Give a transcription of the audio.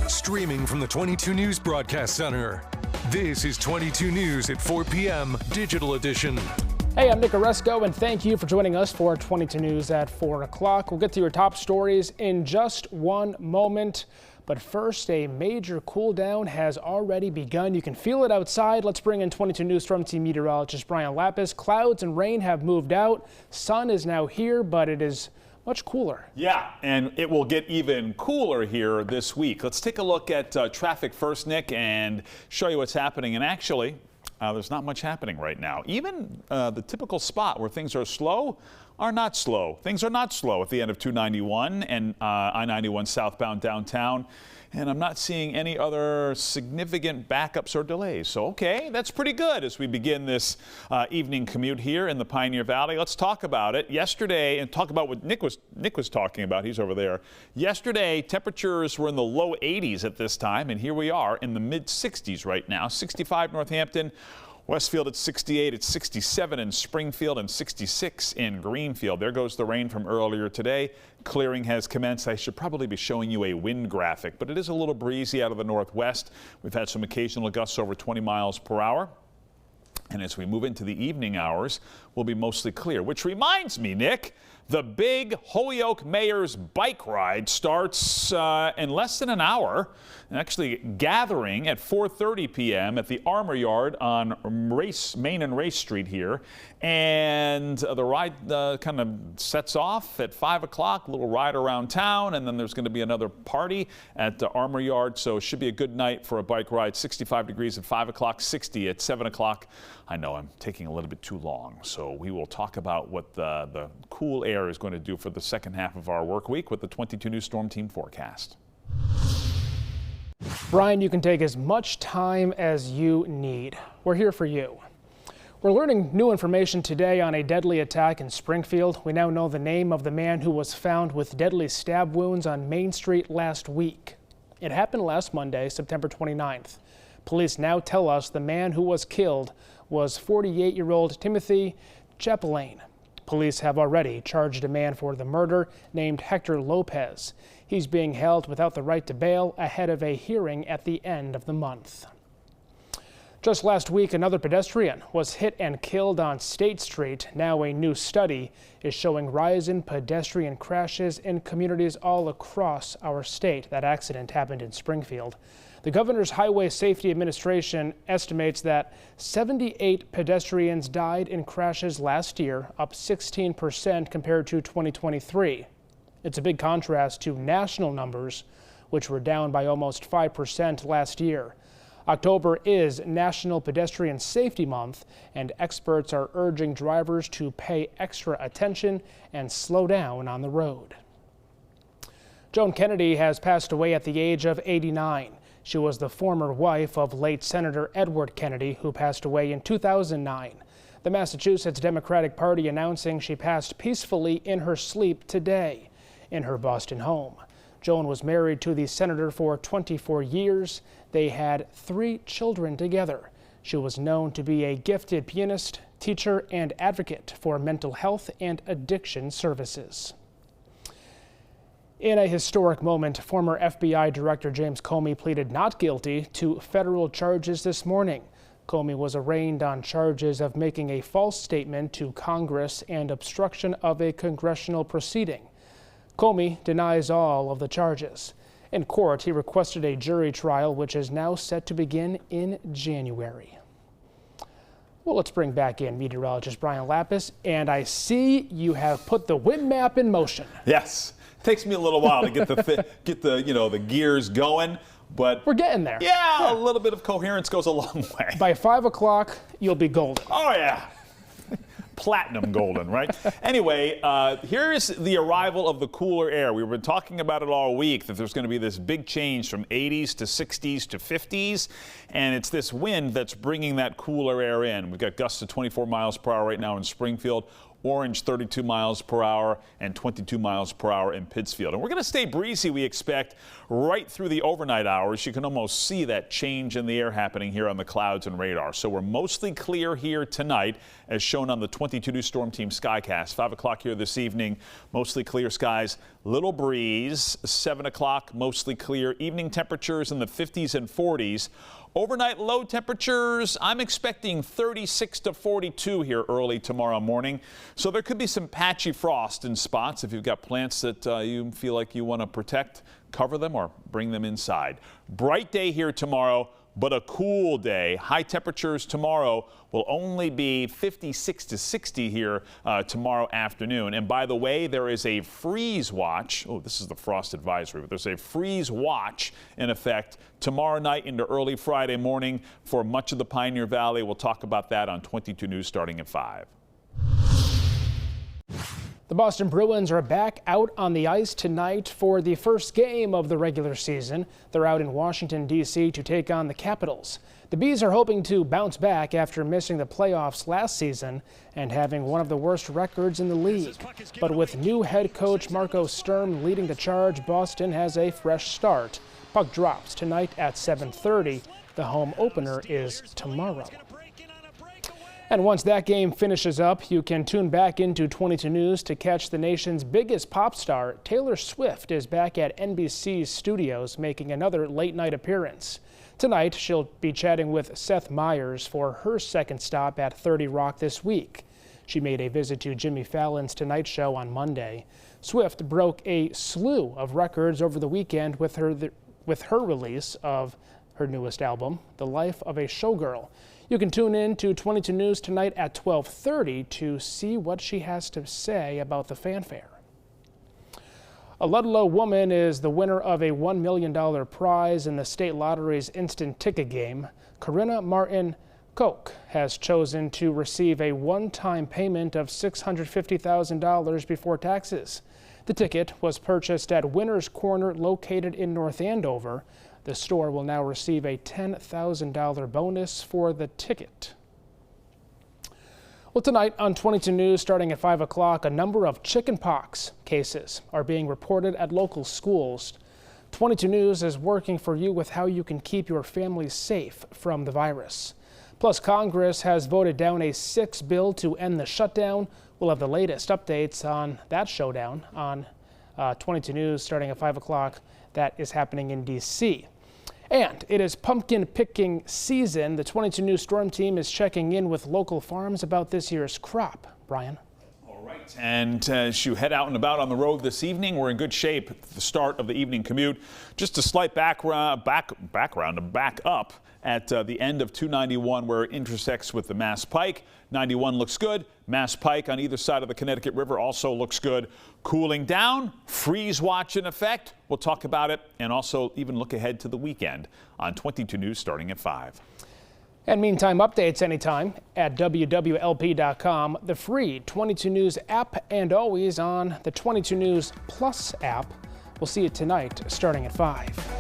Streaming from the 22 News Broadcast Center. This is 22 News at 4 p.m. Digital Edition. Hey, I'm Nick Oresco, and thank you for joining us for 22 News at 4 o'clock. We'll get to your top stories in just one moment. But first, a major cool down has already begun. You can feel it outside. Let's bring in 22 News Storm Team meteorologist Brian Lapis. Clouds and rain have moved out. Sun is now here, but it is much cooler. Yeah, and it will get even cooler here this week. Let's take a look at traffic first, Nick, and show you what's happening. And actually, there's not much happening right now. Even the typical spot where things are slow are not slow. Things are not slow at the end of 291 and I-91 southbound downtown. And I'm not seeing any other significant backups or delays. So, okay, that's pretty good as we begin this evening commute here in the Pioneer Valley. Let's talk about it. Yesterday, and talk about what Nick was talking about. He's over there. Yesterday, temperatures were in the low 80s at this time, and here we are in the mid 60s right now. 65 Northampton. Westfield at 68, it's 67 in Springfield and 66 in Greenfield. There goes the rain from earlier today. Clearing has commenced. I should probably be showing you a wind graphic, but it is a little breezy out of the northwest. We've had some occasional gusts over 20 miles per hour. And as we move into the evening hours, we'll be mostly clear, which reminds me, Nick, the big Holyoke Mayor's bike ride starts in less than an hour, and actually gathering at 4:30 p.m. at the Armor Yard on Main and Race Street here. And the ride kind of sets off at 5 o'clock, a little ride around town, and then there's going to be another party at the Armor Yard. So it should be a good night for a bike ride. 65 degrees at 5 o'clock, 60 at 7 o'clock. I know I'm taking a little bit too long, so we will talk about what the cool air is going to do for the second half of our work week with the 22 News Storm Team forecast. Brian, you can take as much time as you need. We're here for you. We're learning new information today on a deadly attack in Springfield. We now know the name of the man who was found with deadly stab wounds on Main Street last week. It happened last Monday, September 29th. Police now tell us the man who was killed was 48-year-old Timothy Chapelain. Police have already charged a man for the murder named Hector Lopez. He's being held without the right to bail ahead of a hearing at the end of the month. Just last week, another pedestrian was hit and killed on State Street. Now a new study is showing rise in pedestrian crashes in communities all across our state. That accident happened in Springfield. The Governor's Highway Safety Administration estimates that 78 pedestrians died in crashes last year, up 16% compared to 2023. It's a big contrast to national numbers, which were down by almost 5% last year. October is National Pedestrian Safety Month, and experts are urging drivers to pay extra attention and slow down on the road. Joan Kennedy has passed away at the age of 89. She was the former wife of late Senator Edward Kennedy, who passed away in 2009. The Massachusetts Democratic Party announcing she passed peacefully in her sleep today in her Boston home. Joan was married to the senator for 24 years. They had 3 children together. She was known to be a gifted pianist, teacher, and advocate for mental health and addiction services. In a historic moment, former FBI Director James Comey pleaded not guilty to federal charges this morning. Comey was arraigned on charges of making a false statement to Congress and obstruction of a congressional proceeding. Comey denies all of the charges. In court, he requested a jury trial, which is now set to begin in January. Well, let's bring back in meteorologist Brian Lapis, and I see you have put the wind map in motion. Yes. Takes me a little while to get the gears going, but we're getting there. Yeah, a little bit of coherence goes a long way. By 5 o'clock, you'll be golden. Oh yeah, platinum golden, right? Anyway, here is the arrival of the cooler air. We've been talking about it all week, that there's going to be this big change from 80s to 60s to 50s, and it's this wind that's bringing that cooler air in. We've got gusts of 24 miles per hour right now in Springfield. Orange 32 miles per hour and 22 miles per hour in Pittsfield. And we're going to stay breezy, we expect, right through the overnight hours. You can almost see that change in the air happening here on the clouds and radar. So we're mostly clear here tonight, as shown on the 22 News Storm Team Skycast. 5 o'clock here this evening, mostly clear skies. little breeze. 7 o'clock, mostly clear. Evening temperatures in the 50s and 40s. Overnight low temperatures, I'm expecting 36 to 42 here early tomorrow morning. So there could be some patchy frost in spots. If you've got plants that you feel like you want to protect, cover them or bring them inside. Bright day here tomorrow, but a cool day. High temperatures tomorrow will only be 56 to 60 here tomorrow afternoon. And by the way, there is a freeze watch. Oh, this is the frost advisory, but there's a freeze watch in effect tomorrow night into early Friday morning for much of the Pioneer Valley. We'll talk about that on 22 News starting at 5. The Boston Bruins are back out on the ice tonight for the first game of the regular season. They're out in Washington, D.C. to take on the Capitals. The Bees are hoping to bounce back after missing the playoffs last season and having one of the worst records in the league. But with new head coach Marco Sturm leading the charge, Boston has a fresh start. Puck drops tonight at 7:30. The home opener is tomorrow. And once that game finishes up, you can tune back into 22 News to catch the nation's biggest pop star. Taylor Swift is back at NBC's studios making another late-night appearance. Tonight, she'll be chatting with Seth Meyers for her second stop at 30 Rock this week. She made a visit to Jimmy Fallon's Tonight Show on Monday. Swift broke a slew of records over the weekend with her release of her newest album, The Life of a Showgirl. You can tune in to 22 News tonight at 12:30 to see what she has to say about the fanfare. A Ludlow woman is the winner of a $1 million prize in the state lottery's instant ticket game. Corinna Martin Koch has chosen to receive a one-time payment of $650,000 before taxes. The ticket was purchased at Winner's Corner located in North Andover. The store will now receive a $10,000 bonus for the ticket. Well, tonight on 22 News, starting at 5 o'clock, a number of chickenpox cases are being reported at local schools. 22 News is working for you with how you can keep your family safe from the virus. Plus, Congress has voted down a 6 bill to end the shutdown. We'll have the latest updates on that showdown on 22 News starting at 5 o'clock. That is happening in D.C. And it is pumpkin picking season. The 22 News Storm Team is checking in with local farms about this year's crop. Brian? All right. And as you head out and about on the road this evening, we're in good shape at the start of the evening commute. Just a slight back up at the end of 291 where it intersects with the Mass Pike. 91 looks good. Mass Pike on either side of the Connecticut River also looks good. Cooling down, freeze watch in effect. We'll talk about it and also even look ahead to the weekend on 22 News starting at 5. And meantime, updates anytime at wwlp.com, the free 22 News app, and always on the 22 News Plus app. We'll see you tonight starting at 5.